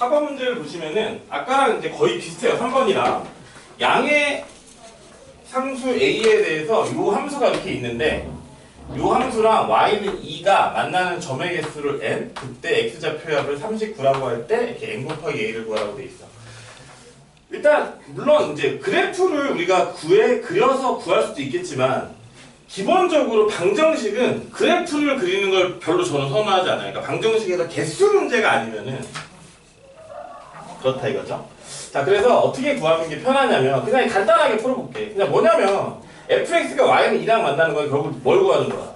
4번 문제를 보시면은 아까랑 이제 거의 비슷해요. 3번이랑 양의 상수 a에 대해서 요 함수가 이렇게 있는데 요 함수랑 y는 2가 만나는 점의 개수를 n, 그때 x좌표 합을 39라고 할 때 이렇게 n 곱하기 a를 구하라고 돼 있어. 일단 물론 이제 그래프를 우리가 그려서 구할 수도 있겠지만 기본적으로 방정식은 그래프를 그리는 걸 별로 저는 선호하지 않아요. 그러니까 방정식에서 개수 문제가 아니면은 그렇다 이거죠. 자, 그래서 어떻게 구하는 게 편하냐면 그냥 간단하게 풀어볼게. 그냥 뭐냐면 fx가 y는 2랑 만나는 건 결국 뭘 구하는 거야?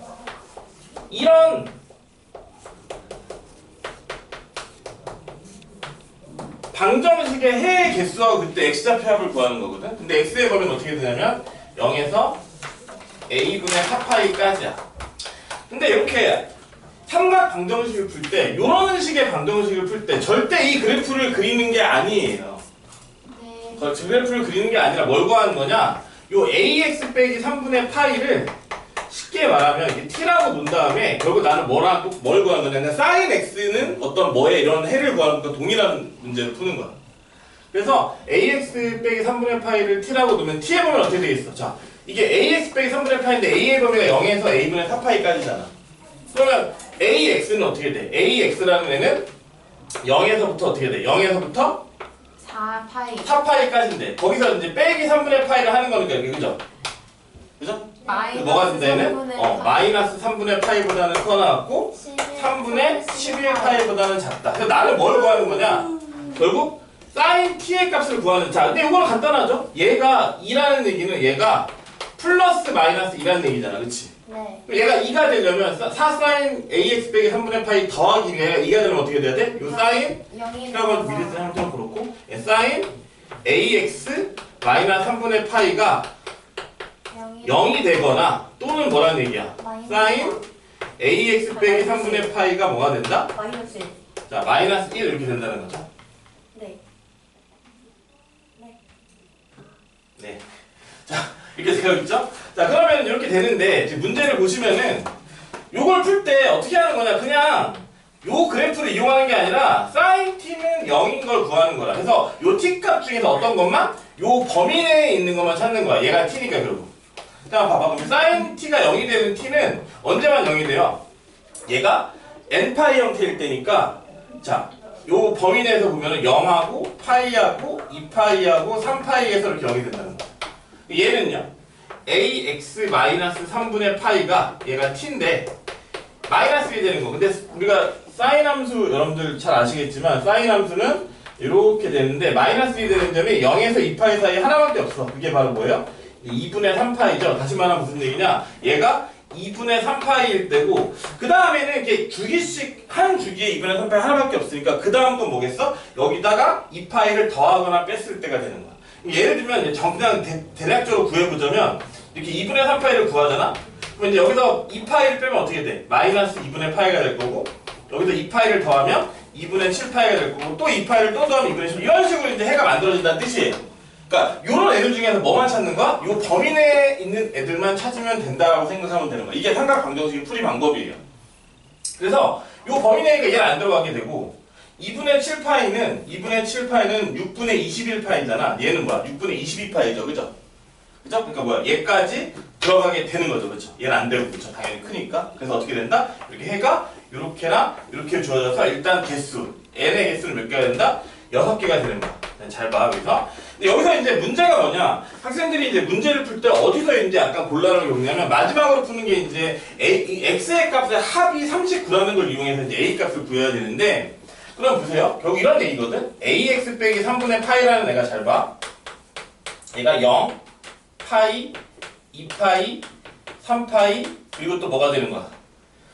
이런 방정식의 해의 개수하고 그때 x좌표 합을 구하는 거거든. 근데 x의 범위는 어떻게 되냐면 0에서 a분의 4파이까지야. 근데 이렇게 삼각 방정식을 풀 때 이런 식의 방정식을 풀 때 절대 이 그래프를 그리는 게 아니에요. 네. 그래프를 그리는 게 아니라 뭘 구하는 거냐? 요 ax 빼기 3분의 파이를 쉽게 말하면 이게 t라고 놓은 다음에 결국 나는 뭘 구하는 거냐면 sin x는 어떤 뭐에 이런 해를 구하는 것과 동일한 문제를 푸는 거야. 그래서 ax 빼기 3분의 파이를 t라고 놓으면 t의 범위는 어떻게 되겠어? 자, 이게 ax 빼기 3분의 파이인데 a의 범위가 0에서 a분의 4파이까지잖아. 그러면 ax는 어떻게 돼? ax라는 애는 0에서부터 어떻게 돼? 0에서부터 4파이. 4파이까지인데 거기서 이제 빼기 3분의 파이를 하는 거니까 이게 그죠? 그죠? 뭐가 된다 얘는? 마이너스 3분의 파이보다는 커 나왔고 3분의 11파이보다는 작다. 그래서 나는 뭘 구하는 거냐? 결국 sin t의 값을 구하는. 자, 근데 이거는 간단하죠? 얘가 2라는 얘기는 얘가 플러스 마이너스 2라는 얘기잖아. 그치? 네. 얘가 2가 되려면 4sin ax 빼기 3분의 파이 더하기 얘가 2가 되려면 어떻게 돼야 돼? 요 sin 이라고 미리 쓰는 좀 그렇고 sin ax 마이너스 3분의 파이가 0이 되거나 또는 뭐라는 얘기야? sin ax 빼기 3분의 파이가 뭐가 된다? 마이너스 1. 자, 마이너스 1 이렇게 된다는 거죠. 네. 네. 자, 이렇게 되어 있죠? 자, 그러면 이렇게 되는데 지금 문제를 보시면은 요걸 풀 때 어떻게 하는 거냐? 그냥 요 그래프를 이용하는 게 아니라 sin t는 0인 걸 구하는 거라. 그래서 요 t 값 중에서 어떤 것만 요 범위 내에 있는 것만 찾는 거야. 얘가 t니까 결국. 자, 봐봐. 그럼 sin t가 0이 되는 t는 언제만 0이 돼요? 얘가 n파이 형태일 때니까 자, 요 범위 내에서 보면은 0하고 파이하고 2파이하고 3파이에서 이렇게 0이 된다는 거야. 얘는요. ax 마이너스 3분의 파이가 얘가 t인데 마이너스 1이 되는 거. 근데 우리가 사인 함수 여러분들 잘 아시겠지만 사인 함수는 이렇게 되는데 마이너스 1이 되는 점이 0에서 2파이 사이 하나밖에 없어. 그게 바로 뭐예요? 2분의 3파이죠. 다시 말하면 무슨 얘기냐? 얘가 2분의 3파이일 때고 그 다음에는 이렇게 주기씩 한 주기에 2분의 3파이 하나밖에 없으니까 그 다음 건 뭐겠어? 여기다가 2파이를 더하거나 뺐을 때가 되는 거야. 예를 들면 이제 그냥 대략적으로 구해보자면 이렇게 2분의 3파이를 구하잖아? 그럼 이제 여기서 2파이를 빼면 어떻게 돼? 마이너스 2분의 파이가 될 거고 여기서 2파이를 더하면 2분의 7파이가 될 거고 또 2파이를 또 더하면 2분의 10 이런 식으로 이제 해가 만들어진다는 뜻이에요. 그러니까 요런 애들 중에서 뭐만 찾는 거야? 요 범위 내에 있는 애들만 찾으면 된다라고 생각하면 되는 거야. 이게 삼각 방정식의 풀이 방법이에요. 그래서 요 범위 내니까 얘는 안 들어가게 되고 2분의 7파이는 6분의 21파이잖아. 얘는 뭐야? 6분의 22파이죠. 그죠? 그죠? 그러니까 뭐야? 얘까지 들어가게 되는 거죠. 그죠? 얘는 안 되고 그죠? 당연히 크니까. 그래서 어떻게 된다? 이렇게 해가 이렇게나 이렇게 주어져서 일단 개수 n의 개수는 몇 개가 된다? 6개가 되는 거야. 잘 봐. 그래서 근데 여기서 이제 문제가 뭐냐? 학생들이 이제 문제를 풀 때 어디서 이제 약간 곤란을 겪냐면 마지막으로 푸는 게 이제 x의 값의 합이 39라는 걸 이용해서 이제 a 값을 구해야 되는데 그럼 보세요. 결국 이런 얘기거든. ax 빼기 3분의 파이라는 애가 잘 봐. 얘가 0, 파이, 2파이, 3파이 그리고 또 뭐가 되는 거야.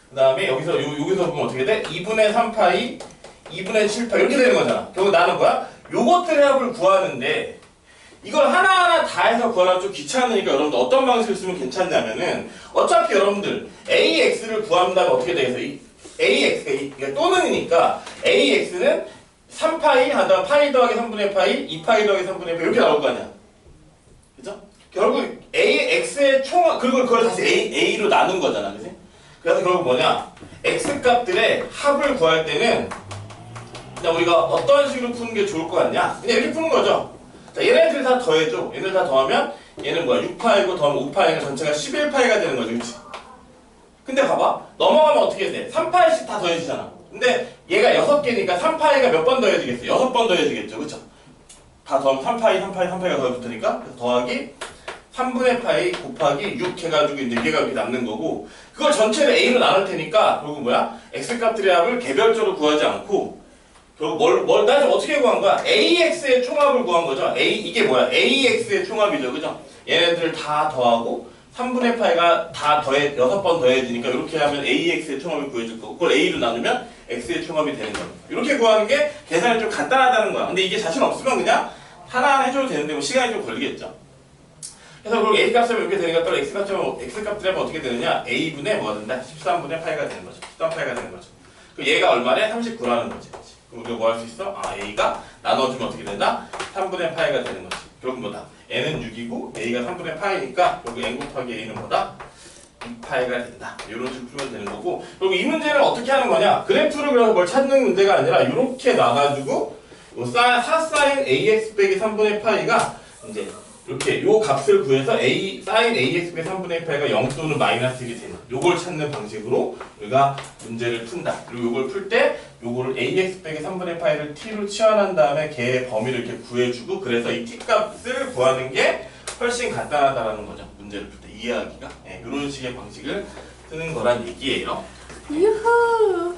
그 다음에 여기서 보면 어떻게 돼? 2분의 3파이, 2분의 7파이 이렇게 되는 거잖아. 결국 나는 뭐야? 요것들의 합을 구하는데 이걸 하나하나 다 해서 구하면 좀 귀찮으니까 여러분들 어떤 방식을 쓰면 괜찮냐면은 어차피 여러분들 ax를 구한다면 어떻게 되겠어? ax 또는이니까 ax는 3파이 하다가 파이 더하기 3분의 파이 2파이 더하기 3분의 파이 이렇게 나올 거 아니야. 그죠? 결국 x의 총 그리고 그걸 다시 a로 나눈 거잖아. 그치? 그래서 결국 뭐냐 x 값들의 합을 구할 때는 자, 우리가 어떤 식으로 푸는 게 좋을 것 같냐? 그냥 이렇게 푸는 거죠. 자, 얘네들 다 더해줘. 얘네들 다 더하면 얘는 뭐야? 6파이고 더하면 5파이가 전체가 11파이가 되는 거죠. 그치? 근데 봐봐. 넘어가면 어떻게 돼? 3파이씩 다 더해지잖아. 근데 얘가 6개니까 3파이가 몇 번 더해지겠어? 6번 더해지겠죠. 그쵸? 다 더하면 3파이가 더해 붙으니까 그래서 더하기 3분의 파이 곱하기 6 해가지고 이제 얘가 이렇게 남는 거고 그걸 전체를 A로 나눌 테니까 결국 뭐야? X값들의 합을 개별적으로 구하지 않고 결국 나 지금 어떻게 구한 거야? AX의 총합을 구한 거죠. 이게 뭐야? AX의 총합이죠. 그죠? 얘네들 다 더하고 3분의 파이가 다 6번 더해지니까 이렇게 하면 AX의 총합을 구해줄 거고 그걸 A로 나누면 X의 총합이 되는 겁니다. 이렇게 구하는 게 계산이 좀 간단하다는 거야. 근데 이게 자신 없으면 그냥 하나하나 해줘도 되는데 뭐 시간이 좀 걸리겠죠. 그래서 그리고 A 값을 이렇게 되니까 또 X 값들이 하면 어떻게 되느냐? A분의 뭐가 된다? 13분의 파이가 되는 거죠. 13파이가 되는 거죠. 그럼 얘가 얼마래? 39라는 거지. 그럼 우리가 뭐 할 수 있어? A가 나눠주면 어떻게 된다? 3분의 파이가 되는 거지. 결국 뭐다? N은 6이고 A가 3분의 파이니까 결국 N 곱하기 A는 뭐다? 6파이가 된다. 이런 식으로 풀면 되는 거고 그리고 이 문제는 어떻게 하는 거냐? 그래프를 그려서 뭘 찾는 문제가 아니라 이렇게 나가지고 4sin AX 빼기 3분의 파이가 이제 이렇게 요 값을 구해서 sin AX 빼기 3분의 파이가 0 또는 마이너스 1이 되는 요걸 찾는 방식으로 우리가 문제를 푼다. 그리고 요걸 풀 때 요거를 AX 빼기 3분의 파이를 t로 치환한 다음에 걔의 범위를 이렇게 구해주고 그래서 이 t 값을 구하는 게 훨씬 간단하다라는 거죠. 문제를 풀 때 이해하기가 이런 식의 방식을 쓰는 거란 얘기예요. 유후.